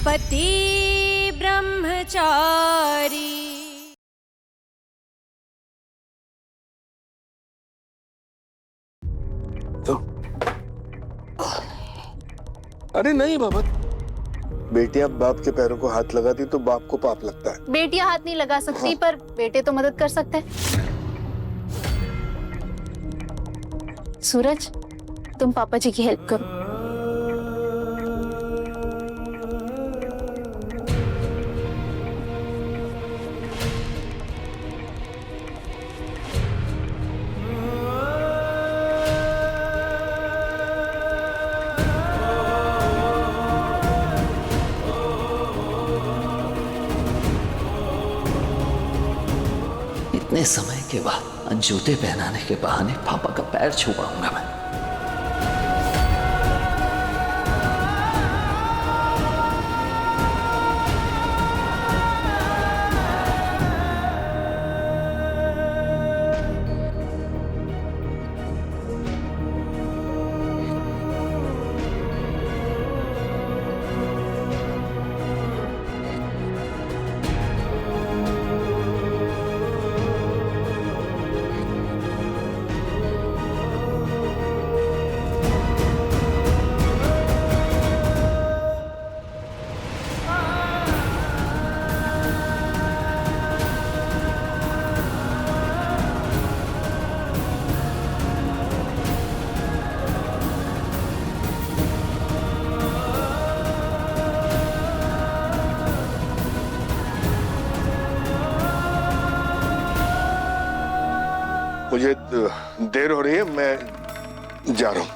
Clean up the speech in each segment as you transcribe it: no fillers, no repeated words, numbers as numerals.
पति ब्रह्मचारी। तो अरे नहीं बाबा, बेटियां बाप के पैरों को हाथ लगाती तो बाप को पाप लगता है। बेटियां हाथ नहीं लगा सकती, हाँ। पर बेटे तो मदद कर सकते हैं। सूरज, तुम पापा जी की हेल्प करो। इतने समय के बाद जूते पहनाने के बहाने पापा का पैर छू पाऊंगा मैं। मुझे देर हो रही है, मैं जा रहा हूं।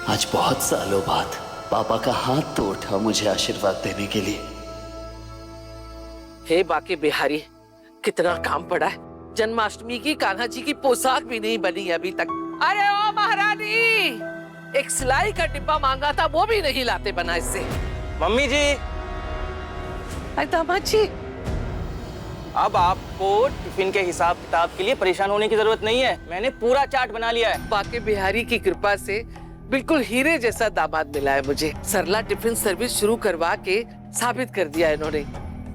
आज बहुत सालों बाद पापा का हाथ तो उठा मुझे आशीर्वाद देने के लिए। हे बाके बिहारी, कितना काम पड़ा है। जन्माष्टमी की कान्हा जी की पोशाक भी नहीं बनी है अभी तक। अरे ओ महारानी, एक सिलाई का डिब्बा मांगा था, वो भी नहीं लाते बना इससे। मम्मी जी, दामाद जी, अब आपको टिफिन के हिसाब किताब के लिए परेशान होने की जरूरत नहीं है। मैंने पूरा चार्ट बना लिया है। बाके बिहारी की कृपा से बिल्कुल हीरे जैसा दामाद मिला है मुझे। सरला टिफिन सर्विस शुरू करवा के साबित कर दिया इन्होंने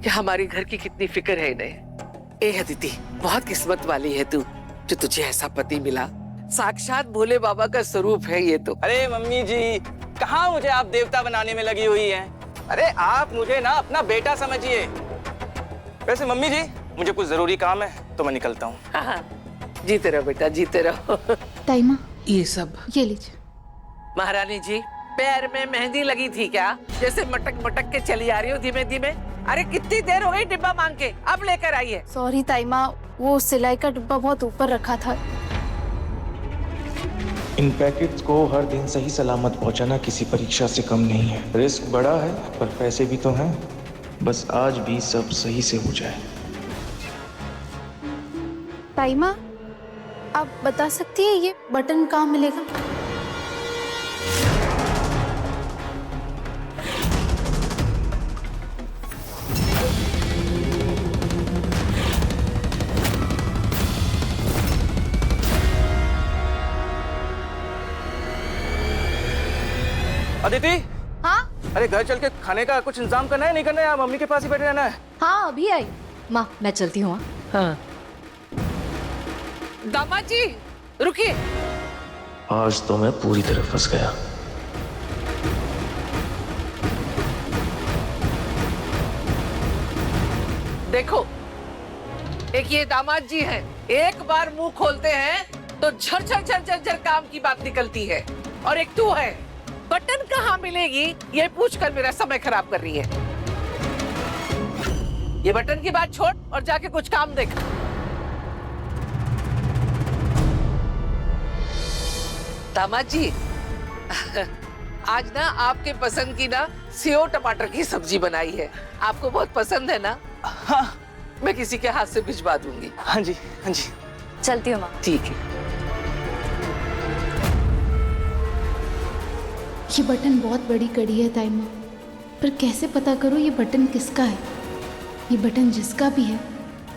कि हमारे घर की कितनी फिक्र है इन्हें। ए अदिति, बहुत किस्मत वाली है तू, जो तुझे ऐसा पति मिला। साक्षात भोले बाबा का स्वरूप है ये तो। अरे मम्मी जी, कहाँ मुझे आप देवता बनाने में लगी हुई हैं? अरे आप मुझे ना अपना बेटा समझिए। वैसे मम्मी जी, मुझे कुछ जरूरी काम है तो मैं निकलता हूँ। हाँ, जीते रहो बेटा, जीते रहो। ताईमा, ये सब ये लीजिए। महारानी जी, पैर में मेहंदी लगी थी क्या? जैसे मटक मटक के चली आ रही हो धीमे धीमे। अरे कितनी देर हो गई डिब्बा मांग के, अब लेकर आइए। सॉरी ताईमा, वो सिलाई का डिब्बा बहुत ऊपर रखा था। इन पैकेट्स को हर दिन सही सलामत पहुंचाना किसी परीक्षा से कम नहीं है। रिस्क बड़ा है पर पैसे भी तो हैं। बस आज भी सब सही से हो जाए। ताईमा, आप बता सकती है ये बटन कहाँ मिलेगा? अदिति, हाँ? अरे घर चल के खाने का कुछ इंतजाम करना है, नहीं करना है? मम्मी के पास ही बैठे रहना है। हाँ, अभी आई। माँ, मैं चलती हूँ। हाँ। दामाद जी, रुकिए। आज तो मैं पूरी तरह फंस गया। देखो, एक ये दामाद जी हैं, एक बार मुंह खोलते हैं तो झर झर झर झर काम की बात निकलती है। और एक तू है, बटन कहाँ मिलेगी ये पूछकर मेरा समय खराब कर रही है। ये बटन की बात छोड़ और जाके कुछ काम देख। दामाद जी, आज ना आपके पसंद की ना सेव टमाटर की सब्जी बनाई है। आपको बहुत पसंद है ना? हाँ। मैं किसी के हाथ से भिजवा दूंगी। हाँ जी, हाँ जी। चलती हूँ माँ। ठीक है। ये बटन बहुत बड़ी कड़ी है ताईमा, पर कैसे पता करूँ ये बटन किसका है? ये बटन जिसका भी है,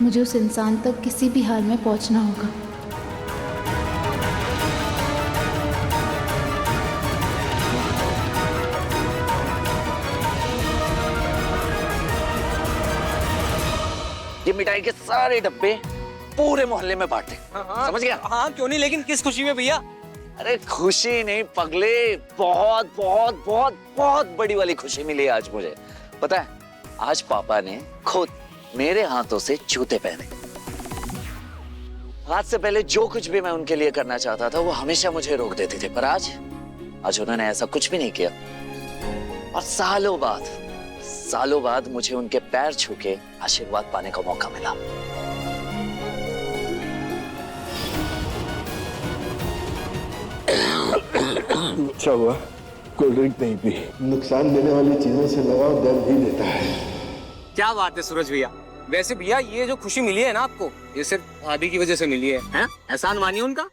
मुझे उस इंसान तक किसी भी हाल में पहुंचना होगा। मिठाई के सारे डब्बे पूरे मोहल्ले में बांटे। समझ गया? हाँ क्यों नहीं, लेकिन किस खुशी में भैया? अरे खुशी नहीं पगले, बहुत बहुत बहुत बहुत बड़ी वाली खुशी मिली आज मुझे। पता है, आज पापा ने खुद मेरे हाथों से जूते पहने। आज से पहले जो कुछ भी मैं उनके लिए करना चाहता था वो हमेशा मुझे रोक देते थे, पर आज उन्होंने ऐसा कुछ भी नहीं किया। और सालों बाद मुझे उनके पैर छू के आशीर्वाद पाने का मौका मिला। अच्छा हुआ कोल्ड ड्रिंक नहीं पी। नुकसान देने वाली चीजों से लगाव दर्द ही देता है। क्या बात है सूरज भैया। वैसे भैया ये जो खुशी मिली है ना आपको, ये सिर्फ भाभी की वजह से मिली है, हैं? एहसान मानिए उनका।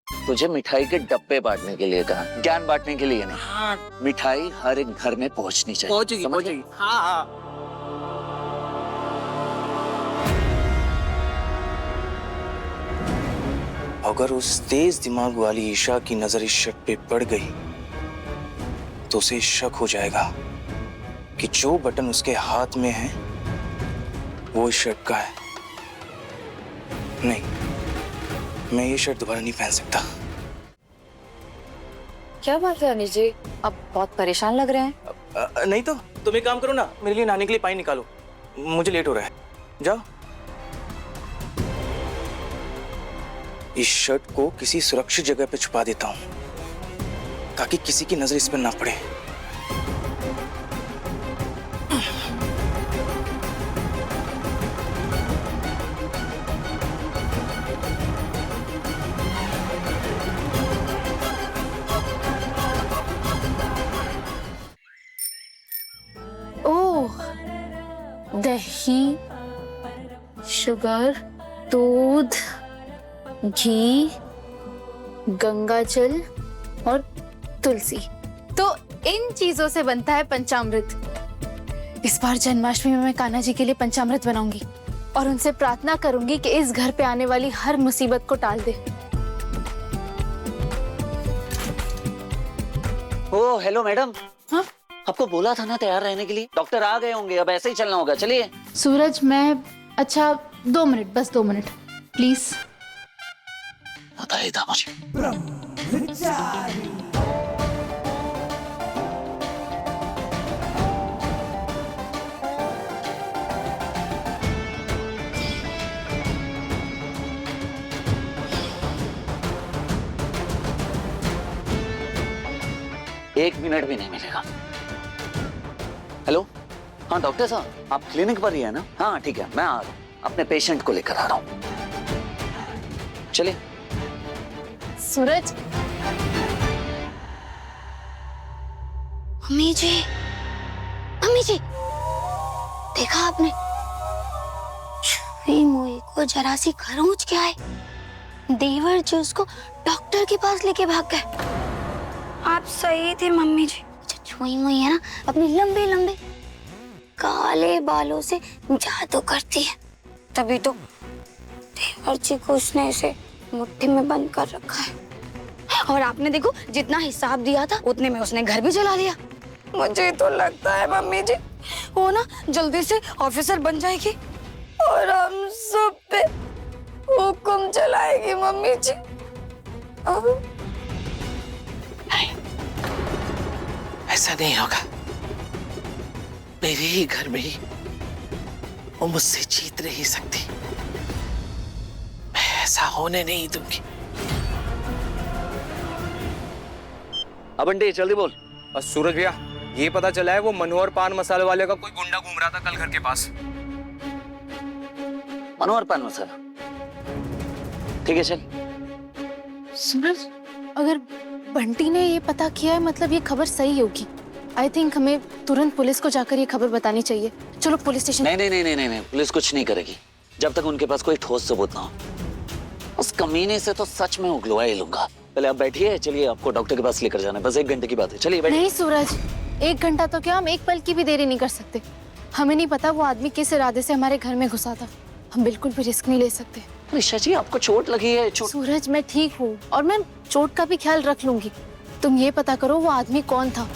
तुझे मिठाई के डब्बे बांटने के लिए कहा, ज्ञान बांटने के लिए नहीं। हाँ। मिठाई हर एक घर में पहुंचनी चाहिए। पहुंचेगी, समझ पहुंचेगी। हाँ हाँ। अगर उस तेज दिमाग वाली ईशा की नजर इस शर्ट पे पड़ गई तो उसे शक हो जाएगा कि जो बटन उसके हाथ में है वो इस शर्ट का है। नहीं, मैं ये शर्ट दोबारा नहीं पहन सकता। क्या बात है अनिश जी, अब बहुत परेशान लग रहे हैं। नहीं तो तुम एक काम करो ना, मेरे लिए नहाने के लिए पानी निकालो, मुझे लेट हो रहा है। जाओ। इस शर्ट को किसी सुरक्षित जगह पे छुपा देता हूं ताकि किसी की नजर इस पर ना पड़े। ओह, दही, शुगर, दूध, घी, गंगाजल और तुलसी, तो इन चीजों से बनता है पंचामृत। इस बार जन्माष्टमी में मैं कान्हा जी के लिए पंचामृत बनाऊंगी और उनसे प्रार्थना करूंगी कि इस घर पे आने वाली हर मुसीबत को टाल दे। ओ हेलो मैडम। हाँ? आपको बोला था ना तैयार रहने के लिए, डॉक्टर आ गए होंगे, अब ऐसे ही चलना होगा। चलिए। सूरज, मैं अच्छा 2 मिनट, बस 2 मिनट प्लीज। बताइए था मुझे। एक मिनट भी नहीं मिलेगा। हेलो, हाँ डॉक्टर साहब, आप क्लिनिक पर ही है ना? हाँ ठीक है, मैं आ रहा हूँ, अपने पेशेंट को लेकर आ रहा हूँ। चलिए। सूरज। मम्मी जी, मम्मी जी, देखा आपने? छुई मुई को जरा सी खरोंच के आए, देवर जी उसको डॉक्टर के पास लेके भाग गए। आप सही थे मम्मी जी। छुई मुई है ना, अपने लंबे लंबे काले बालों से जादू करती है, तभी तो देवर जी को उसने इसे मुट्ठी में बंद कर रखा है। और आपने देखो, जितना हिसाब दिया था उतने में उसने घर भी जला दिया। मुझे तो लगता है मम्मी जी वो ना जल्दी से ऑफिसर बन जाएगी और हम सब पे हुक्म चलाएगी मम्मी जी। नहीं, ऐसा नहीं होगा। मेरे ही घर में ही वो मुझसे जीत नहीं सकती। मैं ऐसा होने नहीं दूंगी। अब बंटी जल्दी बोल। बस सूरज भैया, ये पता चला है वो मनोहर पान मसाले वाले का कोई गुंडा घूम रहा था कल घर के पास। मनोहर पान मसाला, ठीक है चल। सूरज, अगर बंटी ने ये पता किया है मतलब ये खबर सही होगी। आई थिंक हमें तुरंत पुलिस को जाकर ये खबर बतानी चाहिए। चलो पुलिस स्टेशन। नहीं नहीं नहीं नहीं नहीं, पुलिस कुछ नहीं करेगी जब तक उनके पास कोई ठोस सबूत ना हो। उस कमीने से तो सच में उगलवा ही लूंगा। पहले आप बैठिए, चलिए आपको डॉक्टर के पास लेकर जाना है, बस 1 घंटे की बात है। चलिए बैठिए। नहीं सूरज, 1 घंटा तो क्या, हम 1 पल की भी देरी नहीं कर सकते। हमें नहीं पता वो आदमी किस इरादे से हमारे घर में घुसा था। हम बिल्कुल भी रिस्क नहीं ले सकते। ऋषा जी, आपको चोट लगी है? सूरज, मैं ठीक हूँ और मैं चोट का भी ख्याल रख लूंगी। तुम ये पता करो वो आदमी कौन था।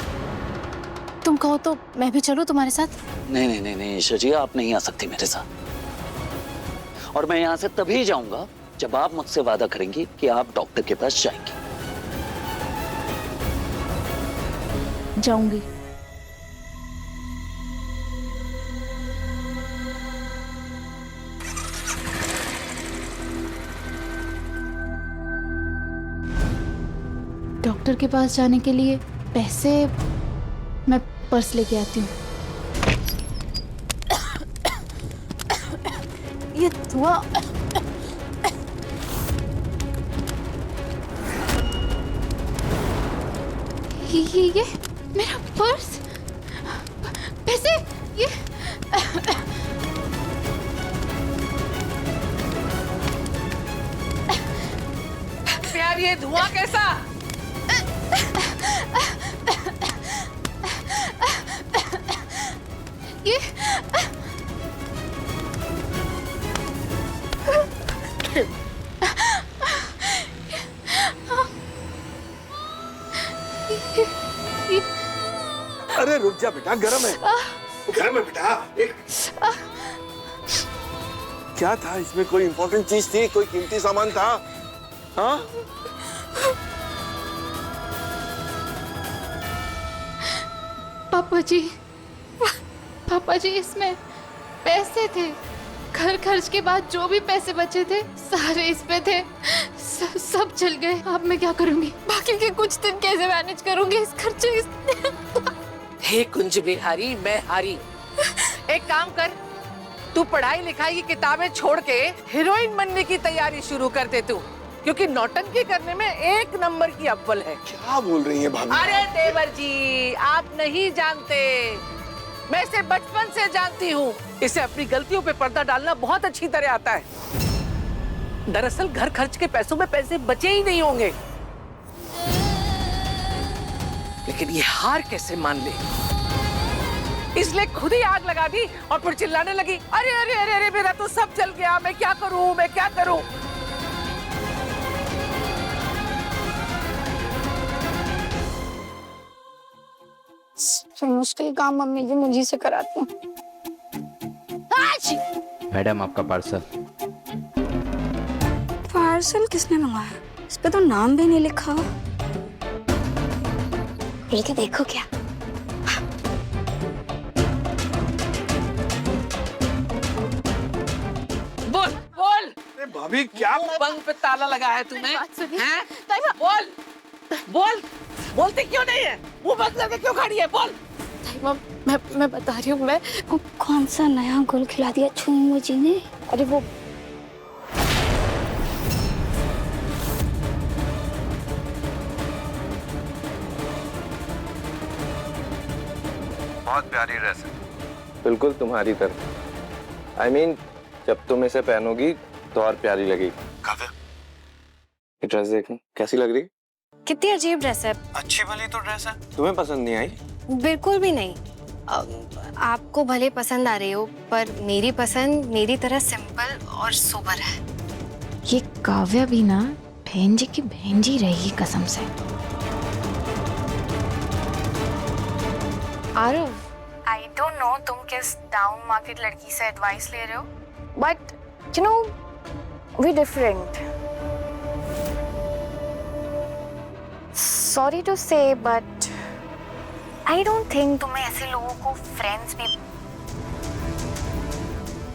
तुम कहो तो मैं भी चलूं तुम्हारे साथ? नहीं नहीं नहीं नहीं ईशा जी, आप नहीं आ सकती मेरे साथ। और मैं यहाँ से तभी जाऊंगा जब आप मुझसे वादा करेंगी कि आप डॉक्टर के पास जाएंगी। जाऊंगी। डॉक्टर के पास जाने के लिए पैसे मैं पर्स लेके आती हूँ। ये धुआं, ये मेरा पर्स, पैसे, ये यार ये धुआं कैसा? ये अरे रुक जा बेटा, गरम है। गरम है बेटा। एक क्या था इसमें? कोई इंपॉर्टेंट चीज थी? कोई कीमती सामान था? हाँ? पापा जी इसमें पैसे थे। घर खर्च के बाद जो भी पैसे बचे थे सारे इस पे थे। सब चल गए। अब मैं क्या करूंगी? बाकी के कुछ दिन कैसे मैनेज करूंगी इस खर्चे? हे कुंज बिहारी, मैं हारी। एक काम कर, तू पढ़ाई लिखाई की किताबें छोड़ के हीरोइन बनने की तैयारी शुरू कर दे तू, क्योंकि नौटंकी करने में 1 नंबर की अव्वल है। क्या बोल रही है भाभी? अरे देवर जी, आप नहीं जानते, मैं इसे बचपन से जानती हूँ। इसे अपनी गलतियों पे पर्दा डालना बहुत अच्छी तरह आता है। दरअसल घर खर्च के पैसों में पैसे बचे ही नहीं होंगे, लेकिन ये हार कैसे मान ले, इसलिए खुद ही आग लगा दी और फिर चिल्लाने लगी, अरे अरे अरे अरे मेरा तो सब जल गया, मैं क्या करूं, मैं क्या करूं। मुश्किल काम मम्मी जी मुझे से कराती हूँ। मैडम आपका पार्सल। पार्सल किसने मंगाया? इस पे तो नाम भी नहीं लिखा हुआ। ये तो देखो क्या। बोल बोल। अरे भाभी क्या? बंद पे ताला लगाया है तूने? बात सुनिए। हैं? बोल बोल, बोलती क्यों नहीं है? मुंह बंद करके क्यों खड़ी है? बोल। मैं बता रही हूँ। मैं कौन सा नया गुल खिला दिया छुई जी ने? अरे वो बहुत प्यारी ड्रेस है, बिल्कुल तुम्हारी तरह। I mean, जब तुम इसे पहनोगी तो और प्यारी लगेगी। काव्या, ये ड्रेस देखना कैसी लग रही है? कितनी अजीब ड्रेस है। अच्छी भली तो ड्रेस है, तुम्हें पसंद नहीं आई? बिल्कुल भी नहीं। आपको भले पसंद आ रही हो, पर मेरी पसंद मेरी तरह सिंपल और सोबर है। ये काव्या भी ना बहन जी की बहन जी रहेगी कसम से। आरव, आई डोंट नो तुम किस डाउन मार्केट लड़की से एडवाइस ले रहे हो, but you know we different. Sorry to say but I don't think तुम्हें ऐसे लोगों को फ्रेंड्स भी।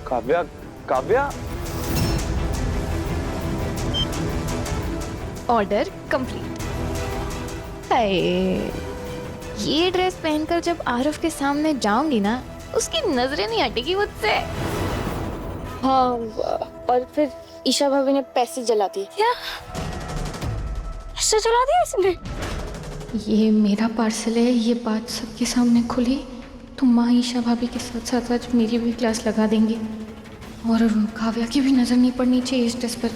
Kavya, Kavya. Order complete. Hi, ये ड्रेस पहनकर जब आरव के सामने जाऊंगी ना, उसकी नजरें नहीं हटेगी मुझसे। हाँ, और फिर ईशा भाभी ने पैसे जला दिए। क्या? पैसे जला दिया इसने? ये मेरा पार्सल है, ये बात सबके सामने खुली तो माँ ईशा भाभी के साथ साथ आज मेरी भी क्लास लगा देंगी। और काव्या की भी नजर नहीं पड़नी चाहिए इस ड्रेस पर,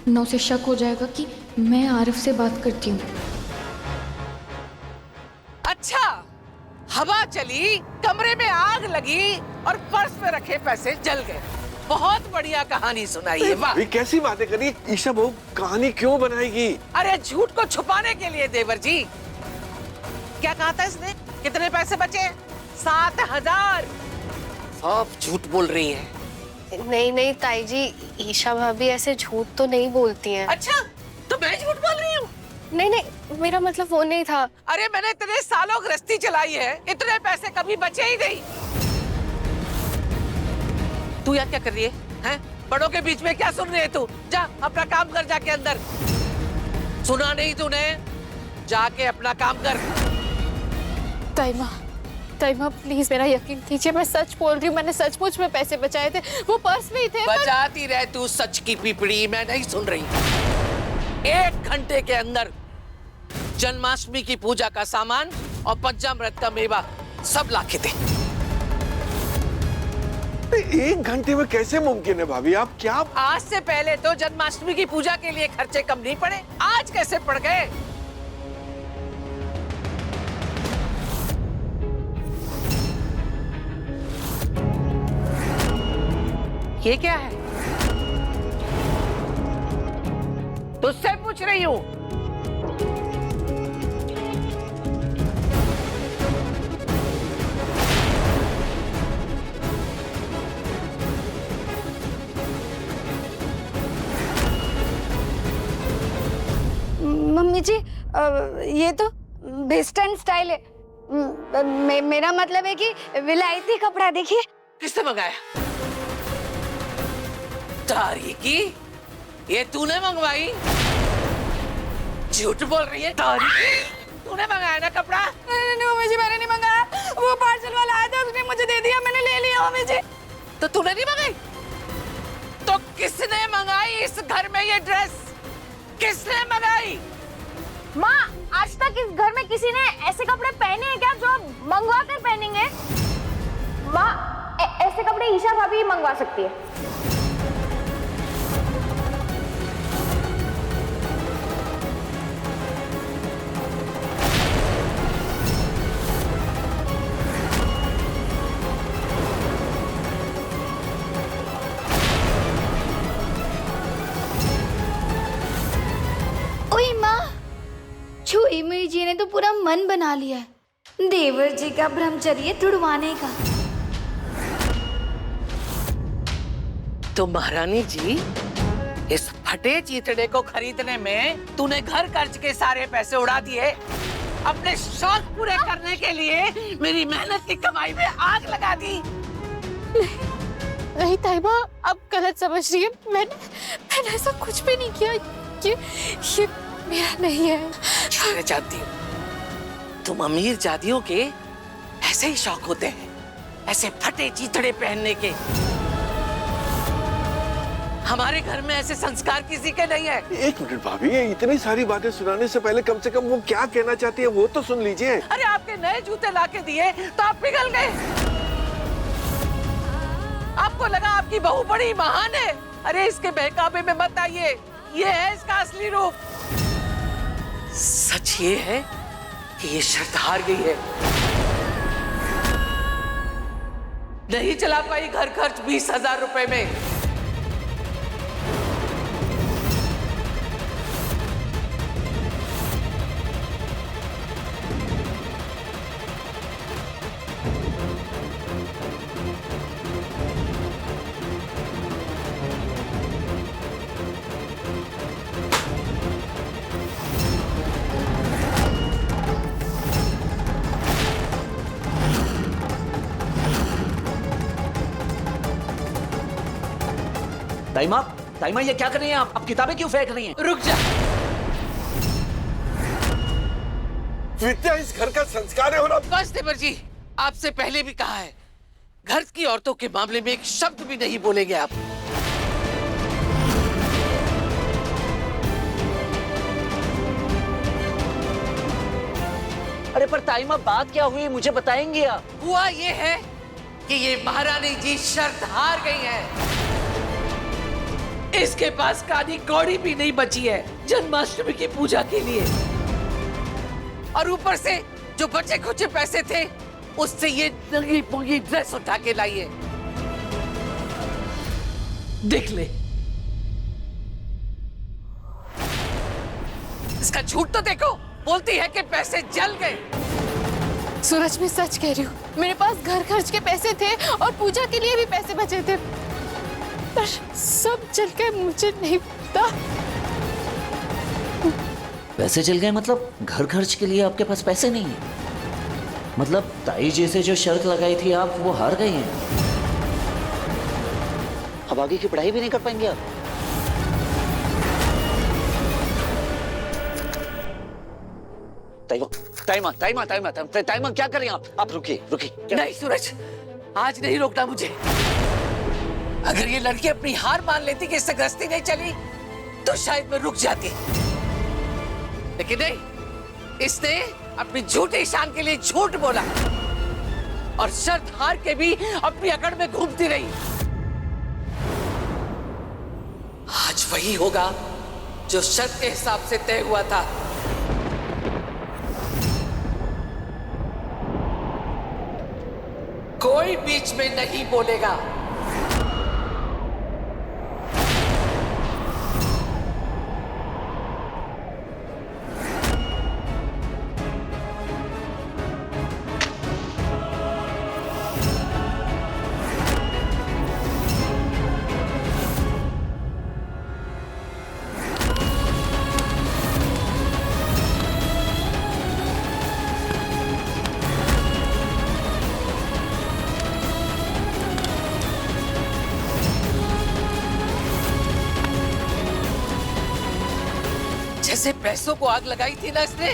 ना उसे शक हो जाएगा कि मैं आरव से बात करती हूँ। अच्छा, हवा चली, कमरे में आग लगी और पर्स में रखे पैसे जल गए। बहुत बढ़िया कहानी सुनाई है। वाह, ये कैसी बातें करी? ईशा बहू कहानी क्यों बनाएगी? अरे झूठ को छुपाने के लिए देवर जी। क्या कहा था इसने? कितने पैसे बचे? 7,000। सब झूठ बोल रही है। नहीं नहीं ताई जी, ईशा भाभी ऐसे झूठ तो नहीं बोलती हैं। अच्छा, तो मैं झूठ बोल रही हूँ? नहीं नहीं, मेरा मतलब वो नहीं था। अरे मैंने इतने सालों गृहस्थी चलाई है, इतने पैसे कभी बचे ही नहीं। तू यहाँ क्या कर रही है? हैं? बड़ों के बीच में क्या सुन रही है तू? जा अपना काम कर, जाके अंदर। सुना नहीं तूने? जाके अपना काम कर। ताई माँ प्लीज मेरा यकीन कीजिए, मैं सच बोल रही हूँ, मैंने सचमुच में पैसे बचाए थे, वो पर्स में ही थे। बचाती रह तू सच की पिपड़ी, मैं नहीं सुन रही। 1 घंटे के अंदर जन्माष्टमी की पूजा का सामान और पंचामृत का मेवा सब लाके दे। 1 घंटे में कैसे मुमकिन है भाभी? आप क्या? आज से पहले तो जन्माष्टमी की पूजा के लिए खर्चे कम नहीं पड़े, आज कैसे पड़ गए? ये क्या है? तुझसे पूछ रही हूँ। मम्मी जी, ये तो वेस्टर्न स्टाइल है। मेरा मतलब है कि विलायती कपड़ा देखिए। किसने मंगाया? तारीकी, ये तूने मंगवाई? झूठ बोल रही है तारीकी, तूने मंगाया ना कपड़ा? नहीं मम्मी जी, मैंने नहीं मंगाया, वो पार्सल वाला आया था, उसने मुझे दे दिया, मैंने ले लिया मम्मी जी। तो तूने नहीं मंगाई? तो किसने मंगाई इस घर में ये ड्रेस? किसने मंगाई? माँ, आज तक इस घर में किसी ने ऐसे कपड़े पहने हैं क्या जो मंगवा कर पहनेंगे? माँ, ऐसे कपड़े ईशा भाभी मंगवा सकती है। छुई मुई जी ने तो पूरा मन बना लिया है देवर जी का ब्रह्मचर्य तुड़वाने का। तो महारानी जी, इस फटे चीतड़े को खरीदने में तूने घर खर्च के सारे पैसे उड़ा दिए, अपने शौक पूरे करने के लिए मेरी मेहनत की कमाई में आग लगा दी। नहीं ताई माँ, अब गलत समझ रही है, मैंने ऐसा कुछ भी नहीं किया, ये मेरा नहीं है। मैं जानती हूँ, तुम अमीर जातियों के ऐसे ही शौक होते हैं, ऐसे फटे चीथड़े पहनने के। हमारे घर में ऐसे संस्कार किसी के नहीं है। 1 मिनट भाभी, ये इतनी सारी बातें सुनाने से पहले कम से कम वो क्या कहना चाहती है वो तो सुन लीजिए। अरे आपके नए जूते लाके दिए तो आप पिघल गए। आपको लगा आपकी बहू बड़ी महान है। अरे इसके बहकावे में मत आइए, ये है इसका असली रूप। सच ये है कि ये शर्त हार गई है, नहीं चला पाई घर खर्च 20,000 रुपए में। ताइमा ये क्या कर रही हैं आप किताबें क्यों फेंक रही हैं? रुक जा। विद्या इस घर का संस्कार है। और बस देवर जी, आपसे पहले भी कहा है, घर की औरतों के मामले में एक शब्द भी नहीं बोलेंगे आप। अरे पर ताइमा बात क्या हुई, मुझे बताएंगे आप? हुआ ये है कि ये महारानी जी शर्त हार गई हैं। इसके पास कानी कौड़ी भी नहीं बची है जन्माष्टमी की पूजा के लिए, और ऊपर से जो बचे खुचे पैसे थे उससे ये नंगी पुंगी ड्रेस उठा के लाई है। देख ले, इसका झूठ तो देखो। बोलती है कि पैसे जल गए, सूरज, मैं सच कह रही हूँ, मेरे पास घर खर्च के पैसे थे और पूजा के लिए भी पैसे बचे थे, पर सब चल गए, मुझे नहीं पता। पैसे चल गए मतलब? घर खर्च के लिए आपके पास पैसे नहीं है? मतलब ताई जी से जो शर्त लगाई थी आप, वो हार गए हैं? अब आगे की पढ़ाई भी नहीं कर पाएंगे आप? ताइमा क्या कर रही हैं आप रुकिए रुकिए। नहीं सूरज, आज नहीं रोकना मुझे। अगर ये लड़की अपनी हार मान लेती कि इससे गृहस्थी नहीं चली तो शायद मैं रुक जाती, लेकिन नहीं, इसने अपनी झूठी शान के लिए झूठ बोला और शर्त हार के भी अपनी अकड़ में घूमती रही। आज वही होगा जो शर्त के हिसाब से तय हुआ था। कोई बीच में नहीं बोलेगा। जैसे पैसों को आग लगाई थी ना इसने,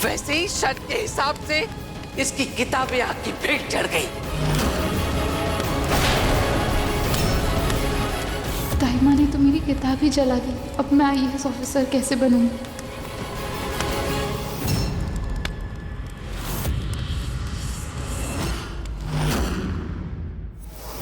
वैसे ही शर्त के हिसाब से इसकी किताबें आग की भेंट चढ़ गई। ताइमा ने तो मेरी किताब ही जला दी। अब मैं IAS ऑफिसर कैसे बनूंगी?